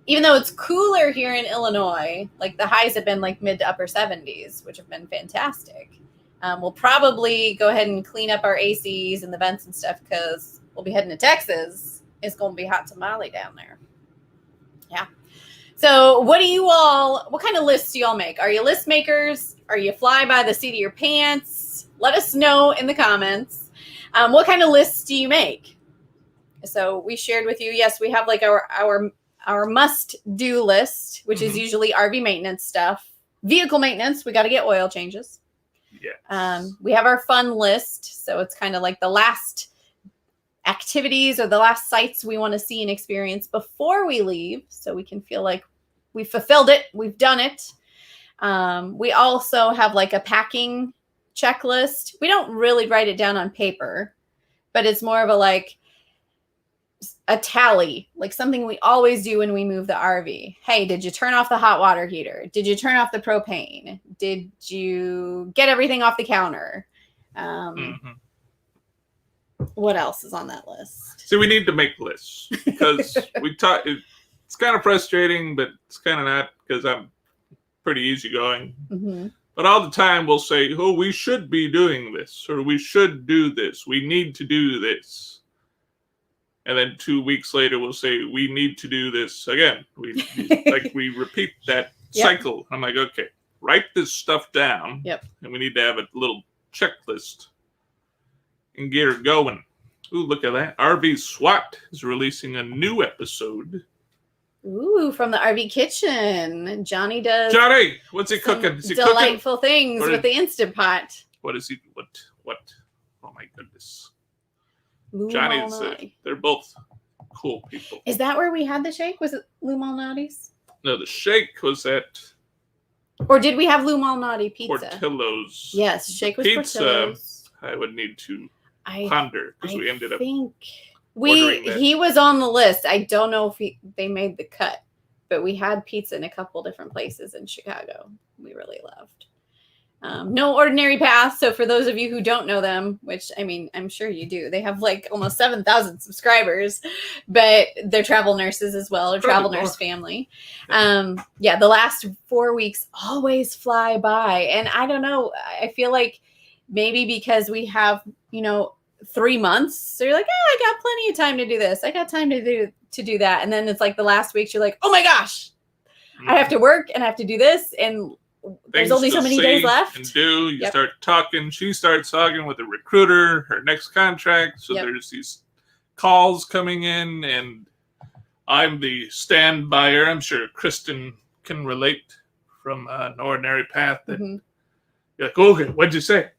even though it's cooler here in Illinois, like the highs have been like mid to upper 70s, which have been fantastic. We'll probably go ahead and clean up our ACs and the vents and stuff because we'll be heading to Texas. It's going to be hot tamale down there. Yeah. So what kind of lists do y'all make? Are you list makers? Are you fly by the seat of your pants? Let us know in the comments. What kind of lists do you make? So we shared with you, yes, we have like our must-do list, which is usually RV maintenance stuff. Vehicle maintenance, we got to get oil changes. Yeah. We have our fun list. So it's kind of like the last activities or the last sites we want to see and experience before we leave. So we can feel like we fulfilled it. We've done it. We also have like a packing checklist. We don't really write it down on paper, but it's more of a tally, like something we always do when we move the RV. Hey, did you turn off the hot water heater? Did you turn off the propane? Did you get everything off the counter? What else is on that list? So we need to make lists because it's kind of frustrating, but it's kind of not because I'm pretty easygoing. But all the time we'll say, oh, we should be doing this, or we should do this. We need to do this. And then 2 weeks later, we'll say, we need to do this again. We repeat that cycle. I'm like, okay, write this stuff down. Yep. And we need to have a little checklist and get her going. Ooh, look at that. RV SWAT is releasing a new episode. Ooh, from the RV kitchen. Johnny, what's he cooking? Is he delightful cooking? Things with the Instant Pot. What is he? What? Oh my goodness. Lou Johnny's. Malnati. They're both cool people. Is that where we had the shake? Was it Lou Malnati's? No, the shake was at. Or did we have Lou Malnati pizza? Portillo's. Yes, shake was pizza. Portillo's. I would need to ponder because we ended up. He was on the list. I don't know if they made the cut, but we had pizza in a couple different places in Chicago. We really loved. No Ordinary Path. So for those of you who don't know them, which I mean, I'm sure you do, they have like almost 7,000 subscribers, but they're travel nurses as well, or travel nurse family. Yeah, the last 4 weeks always fly by. And I don't know, I feel like maybe because we have, 3 months, so you're like, I got plenty of time to do this. I got time to do that. And then it's like the last weeks, you're like, oh my gosh, I have to work and I have to do this. And there's only so many days left. And you start talking. She starts talking with a recruiter, her next contract. So there's these calls coming in, and I'm the stand buyer. I'm sure Kristen can relate from An Ordinary Path. That you're like, okay, what'd you say?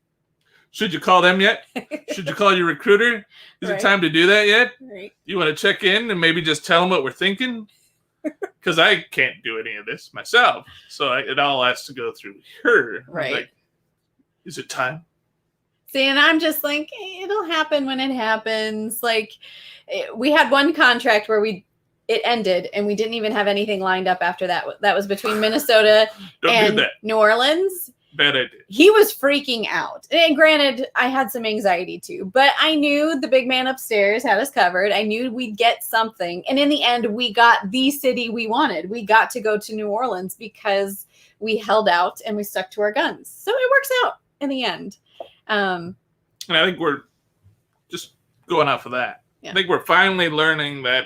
Should you call them yet? Should you call your recruiter? Is it time to do that yet? Right. You want to check in and maybe just tell them what we're thinking? Because I can't do any of this myself. So it all has to go through her. Right. Like, is it time? See, and I'm just like, it'll happen when it happens. Like, we had one contract where it ended and we didn't even have anything lined up after that. That was between Minnesota and New Orleans. Bad idea. He was freaking out. And granted, I had some anxiety too, but I knew the big man upstairs had us covered. I knew we'd get something. And in the end, we got the city we wanted. We got to go to New Orleans because we held out and we stuck to our guns. So it works out in the end. And I think we're just going off of that. Yeah. I think we're finally learning that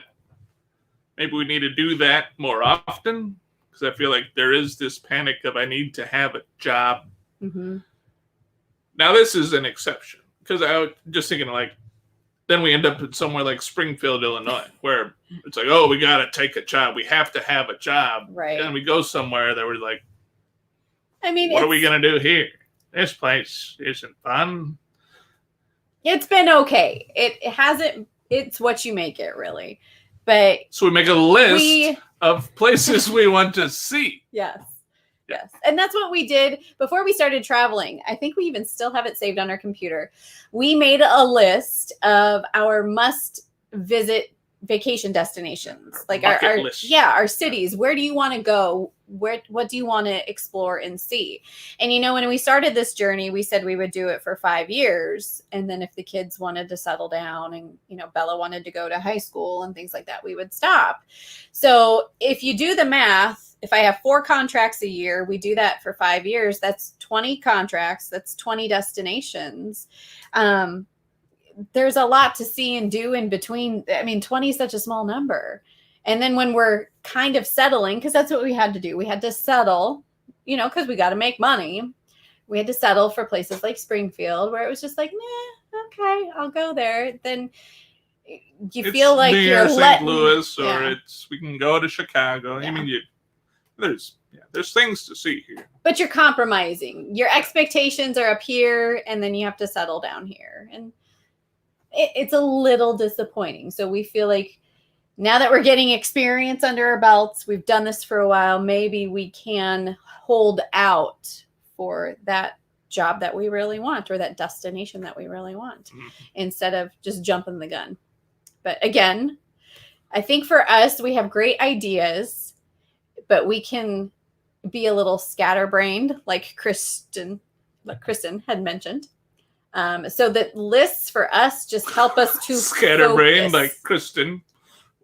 maybe we need to do that more often. Because I feel like there is this panic of I need to have a job. Mm-hmm. Now, this is an exception. Because I was just thinking, like, then we end up in somewhere like Springfield, Illinois, where it's like, oh, we got to take a job. We have to have a job. Right. And we go somewhere that we're like, I mean, what are we going to do here? This place isn't fun. It's been okay. It hasn't. It's what you make it, really. But so we make a list of places we want to see. Yes. And that's what we did before we started traveling. I think we even still have it saved on our computer. We made a list of our must visit vacation destinations, like our list. Our cities. Where do you want to go? What do you want to explore and see? And when we started this journey, we said we would do it for 5 years, and then if the kids wanted to settle down and Bella wanted to go to high school and things like that, we would stop. So if you do the math, if I have 4 contracts a year, we do that for 5 years, that's 20 contracts, that's 20 destinations. There's a lot to see and do in between. I mean, 20 is such a small number. And then when we're kind of settling, because that's what we had to do. We had to settle, because we got to make money. We had to settle for places like Springfield, where it was just like, okay, I'll go there. Then you feel like you're St. Louis, or we can go to Chicago. Yeah. I mean, there's things to see here. But you're compromising. Your expectations are up here, and then you have to settle down here. And it's a little disappointing. So we feel like now that we're getting experience under our belts, we've done this for a while, maybe we can hold out for that job that we really want, or that destination that we really want, instead of just jumping the gun. But again, I think for us, we have great ideas, but we can be a little scatterbrained, like Kristen had mentioned. So that lists for us just help us to scatterbrained, like Kristen.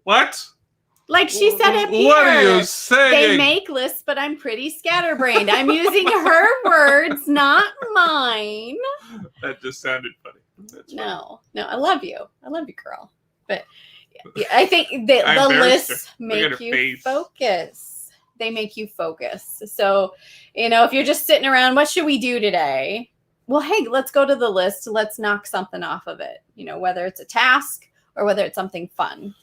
What? Like she said up here. What are you saying? They make lists, but I'm pretty scatterbrained. I'm using her words, not mine. That just sounded funny. No, I love you. I love you, girl. But I think the lists make you focus. They make you focus. So, if you're just sitting around, what should we do today? Well, hey, let's go to the list. Let's knock something off of it. Whether it's a task or whether it's something fun.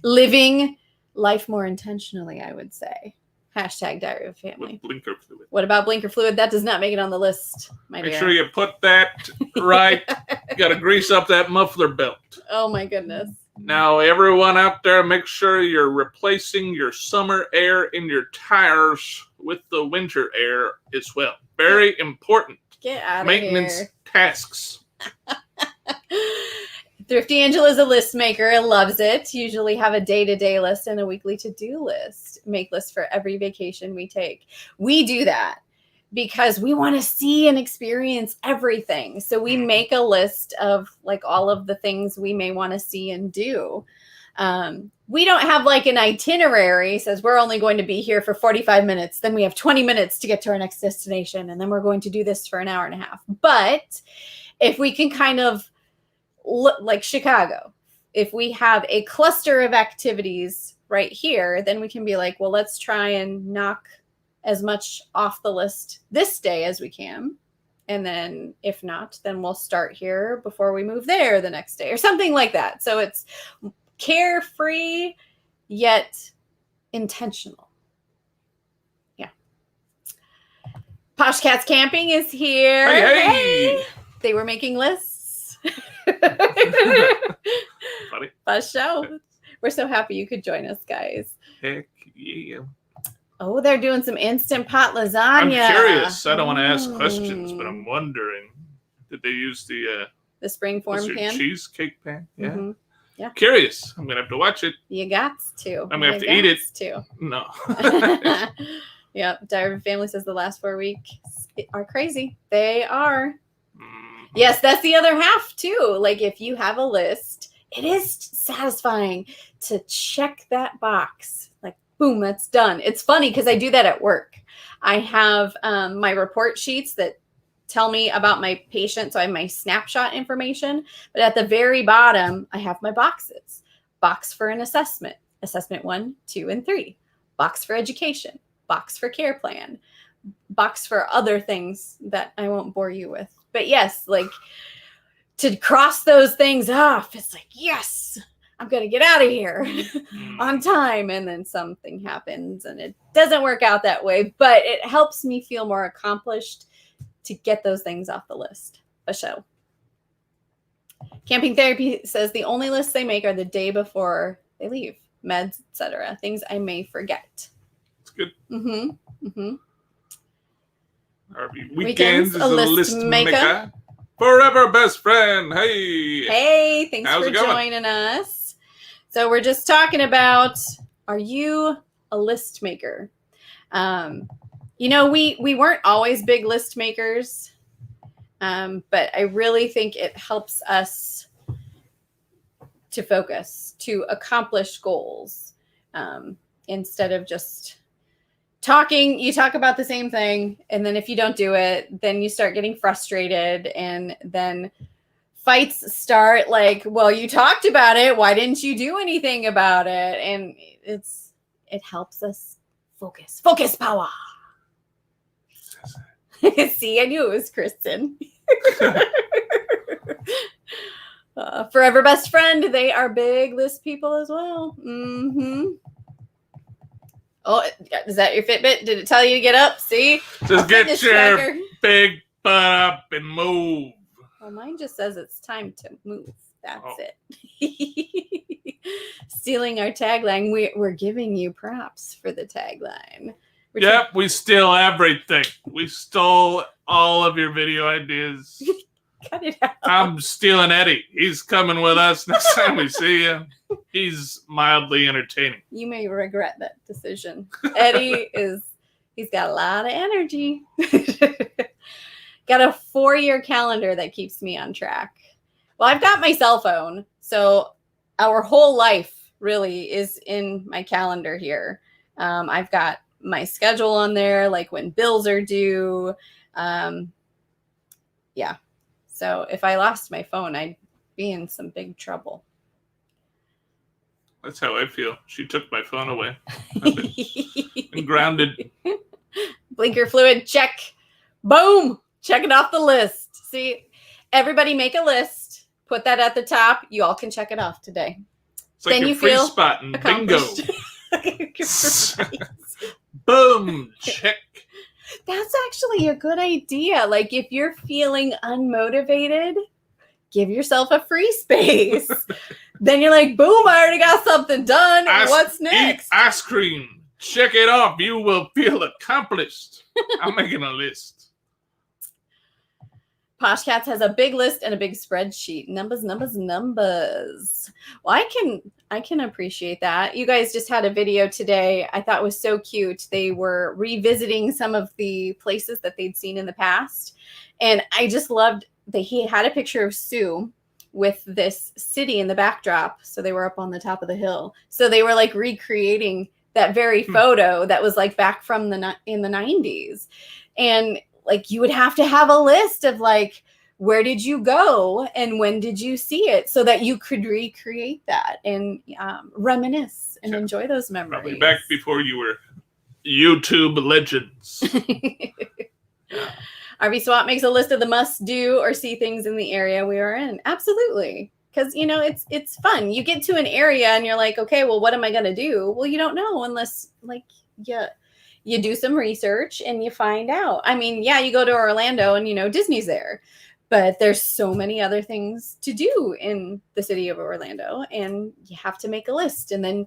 Living life more intentionally, I would say. Hashtag Diary of Family. With blinker fluid. What about blinker fluid? That does not make it on the list, my dear. Make sure you put that right. You got to grease up that muffler belt. Oh, my goodness. Now, everyone out there, make sure you're replacing your summer air in your tires with the winter air as well. Very important. Get out of maintenance here. Tasks. Thrifty Angel is a list maker. Loves it. Usually have a day-to-day list and a weekly to-do list. Make lists for every vacation we take. We do that. because we want to see and experience everything. So we make a list of like all of the things we may want to see and do. We don't have like an itinerary says we're only going to be here for 45 minutes. Then we have 20 minutes to get to our next destination. And then we're going to do this for an hour and a half. But if we can kind of look like Chicago, if we have a cluster of activities right here, then we can be like, well, let's try and knock as much off the list this day as we can. And then if not, then we'll start here before we move there the next day or something like that. So it's carefree, yet intentional. Yeah. Posh Cats Camping is here. Hey. They were making lists. Funny. Posh show. We're so happy you could join us, guys. Heck yeah. Oh, they're doing some Instant Pot lasagna. I'm curious. I don't want to ask questions, but I'm wondering, did they use the spring form pan? Cheesecake pan? Yeah. Mm-hmm. Yeah. Curious. I'm going to have to watch it. You got to. I'm going to have to eat it. Too. No. Yep. Diary of a Family says the last 4 weeks are crazy. They are. Mm-hmm. Yes, that's the other half too. Like if you have a list, it is satisfying to check that box. Like, boom, that's done. It's funny because I do that at work. I have my report sheets that tell me about my patient. So I have my snapshot information, but at the very bottom, I have my boxes. Box for an assessment, assessment 1, 2, and 3. Box for education, box for care plan, box for other things that I won't bore you with. But yes, like to cross those things off, it's like, yes, I'm going to get out of here on time. And then something happens and it doesn't work out that way, but it helps me feel more accomplished to get those things off the list. A show. Camping Therapy says the only lists they make are the day before they leave. Meds, etc. Things I may forget. It's good. Mm-hmm. Mm-hmm. RV Weekends is a list maker. Forever best friend. Hey. Hey, thanks for joining us. So we're just talking about, are you a list maker? You know, we weren't always big list makers, but I really think it helps us to focus, to accomplish goals, instead of just talking. You talk about the same thing, and then if you don't do it, then you start getting frustrated, and then fights start like, well, you talked about it. Why didn't you do anything about it? And it helps us focus. Focus power. See, I knew it was Kristen. Forever best friend. They are big list people as well. Mm-hmm. Oh, is that your Fitbit? Did it tell you to get up? See? Just get your tracker. Big butt up and move. Well, mine just says it's time to move. That's it. Stealing our tagline. We're giving you props for the tagline. Yep, we steal everything. We stole all of your video ideas. Cut it out. I'm stealing Eddie. He's coming with us next time we see you. He's mildly entertaining. You may regret that decision. Eddie he's got a lot of energy. Got a 4-year calendar that keeps me on track. Well, I've got my cell phone, so our whole life really is in my calendar here. I've got my schedule on there, like when bills are due. Yeah. So if I lost my phone, I'd be in some big trouble. That's how I feel. She took my phone away. I've been grounded. Blinker fluid, check. Boom. Check it off the list. See, everybody make a list. Put that at the top. You all can check it off today. It's like then you free feel spotting. Bingo. Boom. Check. That's actually a good idea. Like if you're feeling unmotivated, give yourself a free space. Then you're like, boom, I already got something done. What's next? Eat ice cream. Check it off. You will feel accomplished. I'm making a list. Poshcats has a big list and a big spreadsheet. Numbers. Well, I can appreciate that. You guys just had a video today I thought was so cute. They were revisiting some of the places that they'd seen in the past. And I just loved that he had a picture of Sue with this city in the backdrop. So they were up on the top of the hill. So they were like recreating that very photo that was like back from in the 90s. And like you would have to have a list of like, where did you go and when did you see it so that you could recreate that and reminisce and enjoy those memories. Probably back before you were YouTube legends. RV SWAT makes a list of the must do or see things in the area we are in. Absolutely. Because, you know, it's fun. You get to an area and you're like, okay, well, what am I going to do? Well, you don't know unless like you do some research and you find out. I mean, yeah, you go to Orlando and, you know, Disney's there, but there's so many other things to do in the city of Orlando and you have to make a list. And then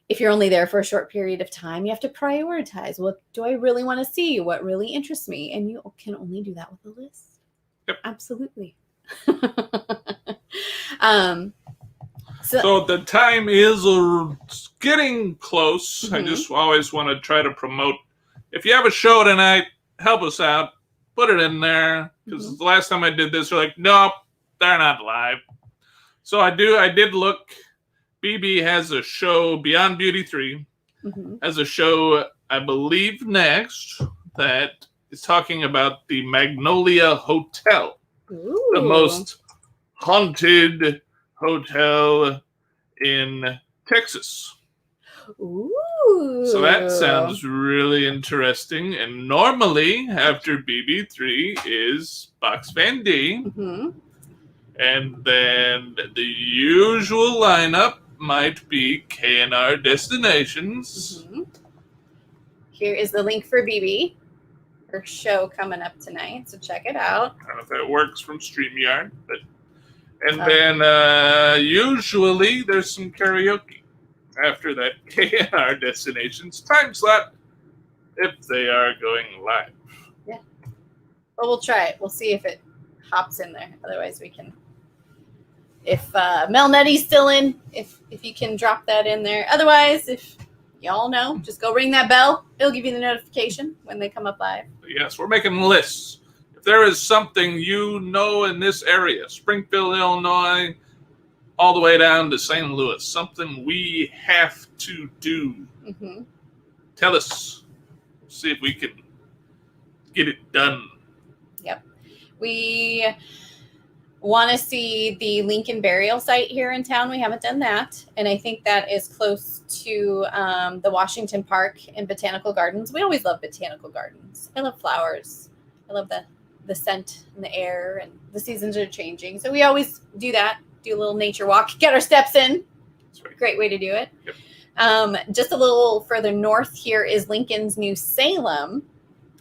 if you're only there for a short period of time, you have to prioritize. What do I really want to see? What really interests me? And you can only do that with a list. Yep. Absolutely. So the time is getting close. Mm-hmm. I just always want to try to promote. If you have a show tonight, help us out. Put it in there. Because the last time I did this, they're like, nope, they're not live. So I did look. BB has a show, Beyond Beauty 3, has a show, I believe, next that is talking about the Magnolia Hotel. Ooh. The most haunted hotel in Texas. Ooh. So that sounds really interesting. And normally, after BB3 is Box Van D. Mm-hmm. And then the usual lineup might be K&R Destinations. Mm-hmm. Here is the link for BB. Her show coming up tonight, so check it out. I don't know if that works from StreamYard. And then usually there's some karaoke after that K&R Destinations time slot if they are going live. Yeah. Well, we'll try it. We'll see if it hops in there. Otherwise, we can... If Mel Netty's still in, if you can drop that in there. Otherwise, if y'all know, just go ring that bell. It'll give you the notification when they come up live. Yes, we're making lists. If there is something you know in this area, Springfield, Illinois, all the way down to St. Louis, something we have to do, tell us. See if we can get it done. Yep. We want to see the Lincoln burial site here in town. We haven't done that. And I think that is close to the Washington Park and Botanical Gardens. We always love Botanical Gardens. I love flowers. I love the scent and the air, and the seasons are changing. So we always do that, do a little nature walk, get our steps in. That's right. Great way to do it. Yep. Just a little further north here is Lincoln's New Salem.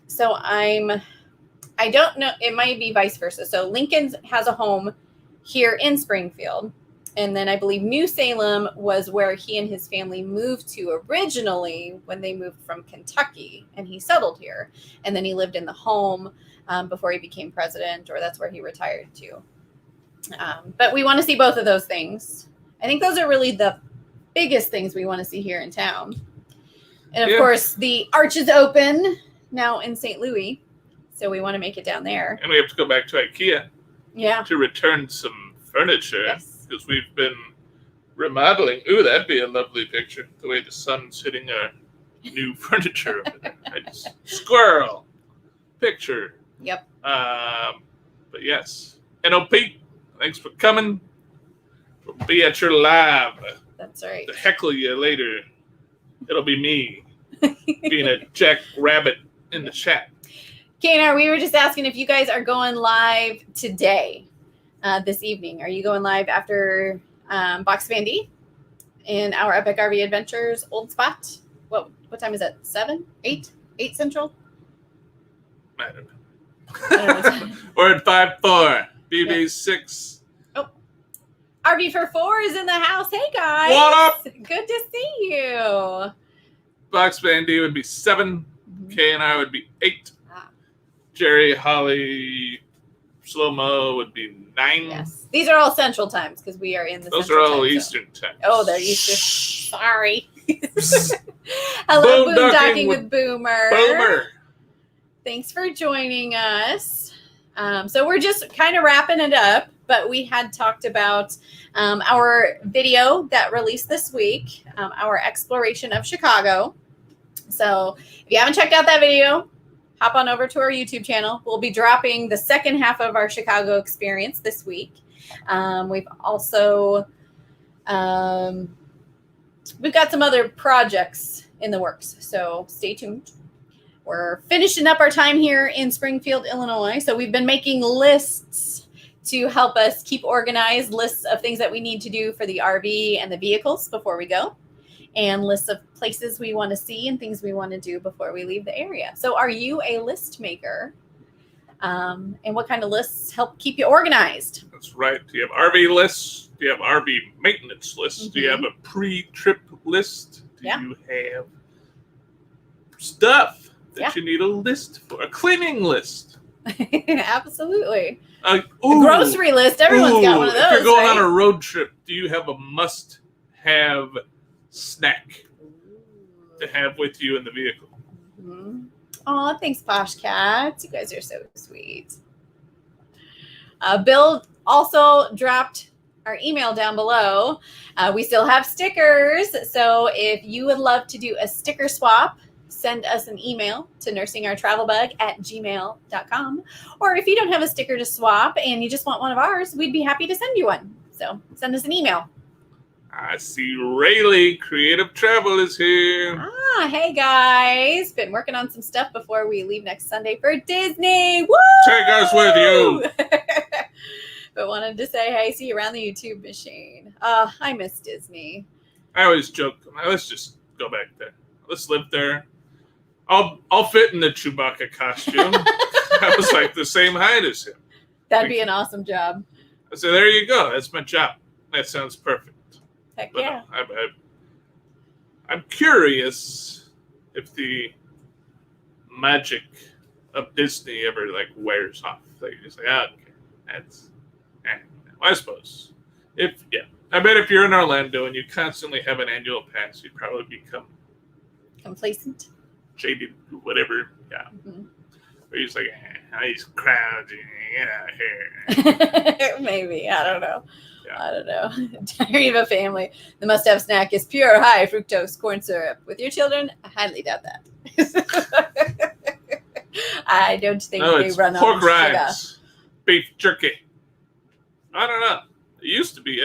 So I don't know. It might be vice versa. So Lincoln has a home here in Springfield. And then I believe New Salem was where he and his family moved to originally when they moved from Kentucky. And he settled here. And then he lived in the home before he became president, or that's where he retired to. But we want to see both of those things. I think those are really the biggest things we want to see here in town. And of course, the Arch is open now in St. Louis. So we want to make it down there. And we have to go back to IKEA. Yeah. To return some furniture. Yes. Because we've been remodeling. Ooh, that'd be a lovely picture. The way the sun's hitting our new furniture over there. Squirrel. Picture. Yep. But yes. NOP, thanks for coming. We'll be at your live. That's right. To heckle you later. It'll be me. Being a jackrabbit in the chat. K&R, we were just asking if you guys are going live today, this evening. Are you going live after Box Van D in our Epic RV Adventures old spot? What time is it? 7? 8? 8 Central? I don't know. We're at 5-4. BB 6. Oh. RV for 4 is in the house. Hey, guys. What up? Good to see you. Box Van D would be 7. K&R would be 8. Jerry, Holly, slow-mo would be 9. Yes. These are all Central Times because we are in the Those Central are all time zone. Eastern time. Oh, they're Eastern. Sorry. Hello, Boondocking with Boomer. Boomer. Thanks for joining us. So we're just kind of wrapping it up, but we had talked about our video that released this week, our exploration of Chicago. So if you haven't checked out that video, hop on over to our YouTube channel. We'll be dropping the second half of our Chicago experience this week. We've also we've got some other projects in the works, so stay tuned. We're finishing up our time here in Springfield, Illinois. So we've been making lists to help us keep organized, lists of things that we need to do for the RV and the vehicles before we go, and lists of places we want to see and things we want to do before we leave the area. So are you a list maker? And what kind of lists help keep you organized? That's right. Do you have RV lists? Do you have RV maintenance lists? Mm-hmm. Do you have a pre-trip list? Do Yeah. you have stuff that Yeah. you need a list for? A cleaning list? Absolutely. A A grocery list. Everyone's got one of those. If you're going right? on a road trip, do you have a must-have snack to have with you in the vehicle? Mm-hmm. Oh, thanks, Posh Cats. You guys are so sweet. Bill also dropped our email down below. We still have stickers. So if you would love to do a sticker swap, send us an email to nursingourtravelbug@gmail.com. Or if you don't have a sticker to swap and you just want one of ours, we'd be happy to send you one. So send us an email. I see Rayleigh Creative Travel is here. Hey guys. Been working on some stuff before we leave next Sunday for Disney. Woo! Take us with you. But wanted to say, hey, see you around the YouTube machine. I miss Disney. I always joke, let's just go back there. Let's live there. I'll fit in the Chewbacca costume. I was like the same height as him. That'd be an awesome job. I said, there you go. That's my job. That sounds perfect. Heck But yeah. no, I'm curious if the magic of Disney ever like wears off. Like you say, okay, that's. I suppose. I bet if you're in Orlando and you constantly have an annual pass, you'd probably become Complacent. jaded, whatever. Yeah. Mm-hmm. Where you're just like, these crowds, get out of here. Maybe. I don't know. Yeah. I don't know. Diary of a Family. The must-have snack is pure high fructose corn syrup. With your children, I highly doubt that. I don't think No, they it's run pork on sugar. rinds, beef jerky. I don't know. It used to be.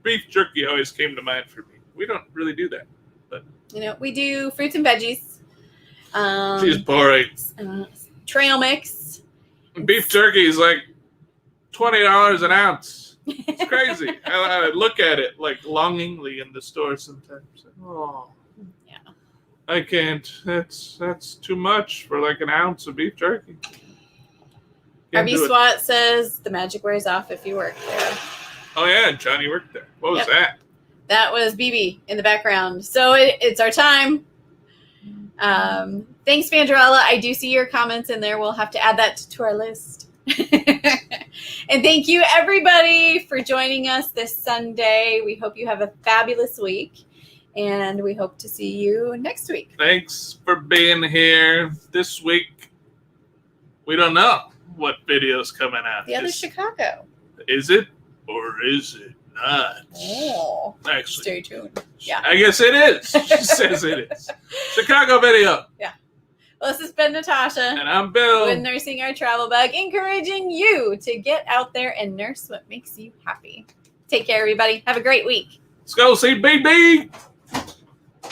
Beef jerky always came to mind for me. We don't really do that. But We do fruits and veggies. She's boring. Trail mix. Beef jerky is like $20 an ounce. It's crazy. I look at it like longingly in the store sometimes. Oh, Yeah. I can't. That's too much for like an ounce of beef jerky. Can't RV do it. SWAT says the magic wears off if you work there. Oh yeah, Johnny worked there. What was Yep. that? That was BB in the background. So it's our time. Thanks, Vandrella. I do see your comments in there. We'll have to add that to our list. And thank you, everybody, for joining us this Sunday. We hope you have a fabulous week, and we hope to see you next week. Thanks for being here this week. We don't know what video's coming out. The other Chicago. Is it or is it not? Oh, Actually, stay tuned. Yeah. I guess it is. She says it is. Chicago video. Well, this has been Natasha. And I'm Bill. With Nursing Our Travel Bug, encouraging you to get out there and nurse what makes you happy. Take care, everybody. Have a great week. Let's go see BB.